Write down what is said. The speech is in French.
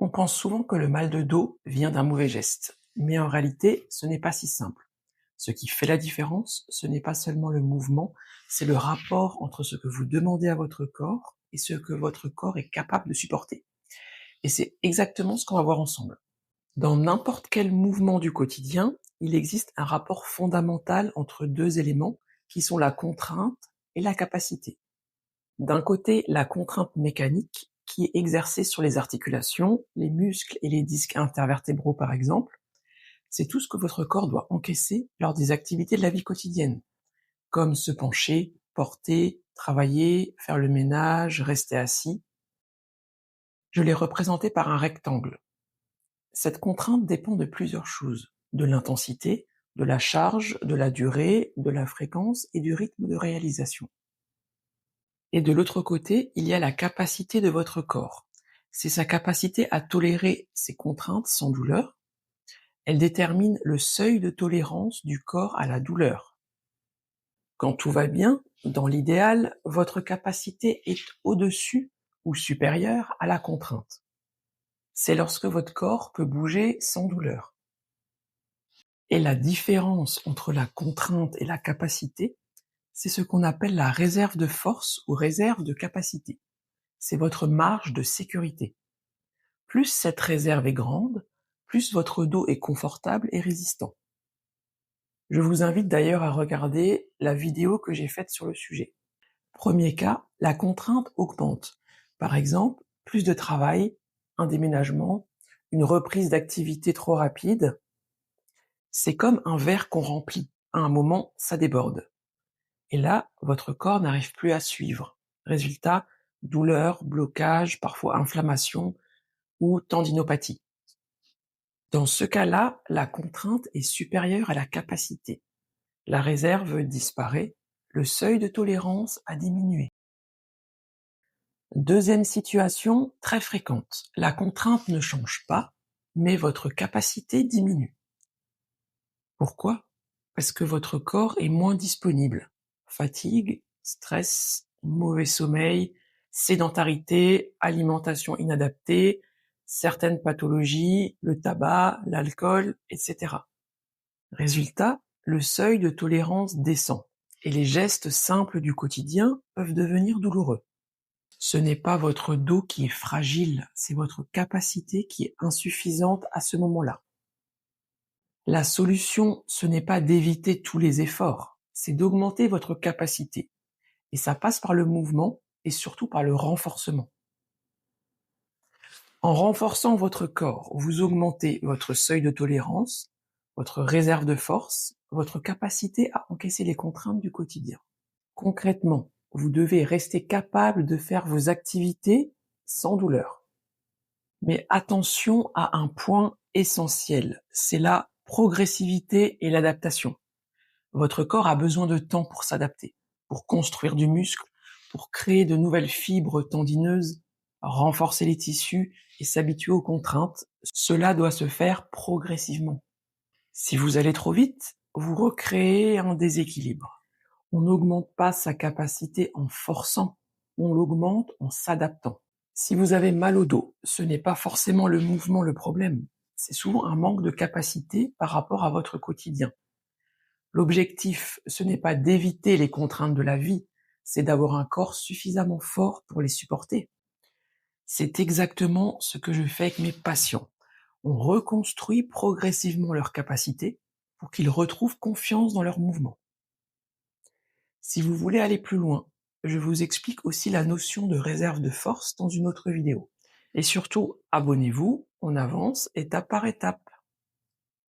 On pense souvent que le mal de dos vient d'un mauvais geste, mais en réalité, ce n'est pas si simple. Ce qui fait la différence, ce n'est pas seulement le mouvement, c'est le rapport entre ce que vous demandez à votre corps et ce que votre corps est capable de supporter. Et c'est exactement ce qu'on va voir ensemble. Dans n'importe quel mouvement du quotidien, il existe un rapport fondamental entre deux éléments qui sont la contrainte et la capacité. D'un côté, la contrainte mécanique qui est exercée sur les articulations, les muscles et les disques intervertébraux par exemple, c'est tout ce que votre corps doit encaisser lors des activités de la vie quotidienne, comme se pencher, porter, travailler, faire le ménage, rester assis. Je l'ai représenté par un rectangle. Cette contrainte dépend de plusieurs choses, de l'intensité, de la charge, de la durée, de la fréquence et du rythme de réalisation. Et de l'autre côté, il y a la capacité de votre corps. C'est sa capacité à tolérer ces contraintes sans douleur. Elle détermine le seuil de tolérance du corps à la douleur. Quand tout va bien, dans l'idéal, votre capacité est au-dessus ou supérieure à la contrainte. C'est lorsque votre corps peut bouger sans douleur. Et la différence entre la contrainte et la capacité, c'est ce qu'on appelle la réserve de force ou réserve de capacité. C'est votre marge de sécurité. Plus cette réserve est grande, plus votre dos est confortable et résistant. Je vous invite d'ailleurs à regarder la vidéo que j'ai faite sur le sujet. Premier cas, la contrainte augmente. Par exemple, plus de travail, un déménagement, une reprise d'activité trop rapide. C'est comme un verre qu'on remplit. À un moment, ça déborde. Et là, votre corps n'arrive plus à suivre. Résultat, douleur, blocage, parfois inflammation ou tendinopathie. Dans ce cas-là, la contrainte est supérieure à la capacité. La réserve disparaît, le seuil de tolérance a diminué. Deuxième situation très fréquente. La contrainte ne change pas, mais votre capacité diminue. Pourquoi? Parce que votre corps est moins disponible. Fatigue, stress, mauvais sommeil, sédentarité, alimentation inadaptée, certaines pathologies, le tabac, l'alcool, etc. Résultat, le seuil de tolérance descend et les gestes simples du quotidien peuvent devenir douloureux. Ce n'est pas votre dos qui est fragile, c'est votre capacité qui est insuffisante à ce moment-là. La solution, ce n'est pas d'éviter tous les efforts, c'est d'augmenter votre capacité. Et ça passe par le mouvement et surtout par le renforcement. En renforçant votre corps, vous augmentez votre seuil de tolérance, votre réserve de force, votre capacité à encaisser les contraintes du quotidien. Concrètement, vous devez rester capable de faire vos activités sans douleur. Mais attention à un point essentiel, c'est la progressivité et l'adaptation. Votre corps a besoin de temps pour s'adapter, pour construire du muscle, pour créer de nouvelles fibres tendineuses, renforcer les tissus et s'habituer aux contraintes. Cela doit se faire progressivement. Si vous allez trop vite, vous recréez un déséquilibre. On n'augmente pas sa capacité en forçant, on l'augmente en s'adaptant. Si vous avez mal au dos, ce n'est pas forcément le mouvement le problème, c'est souvent un manque de capacité par rapport à votre quotidien. L'objectif, ce n'est pas d'éviter les contraintes de la vie, c'est d'avoir un corps suffisamment fort pour les supporter. C'est exactement ce que je fais avec mes patients. On reconstruit progressivement leurs capacités pour qu'ils retrouvent confiance dans leurs mouvements. Si vous voulez aller plus loin, je vous explique aussi la notion de réserve de force dans une autre vidéo. Et surtout, abonnez-vous, on avance étape par étape.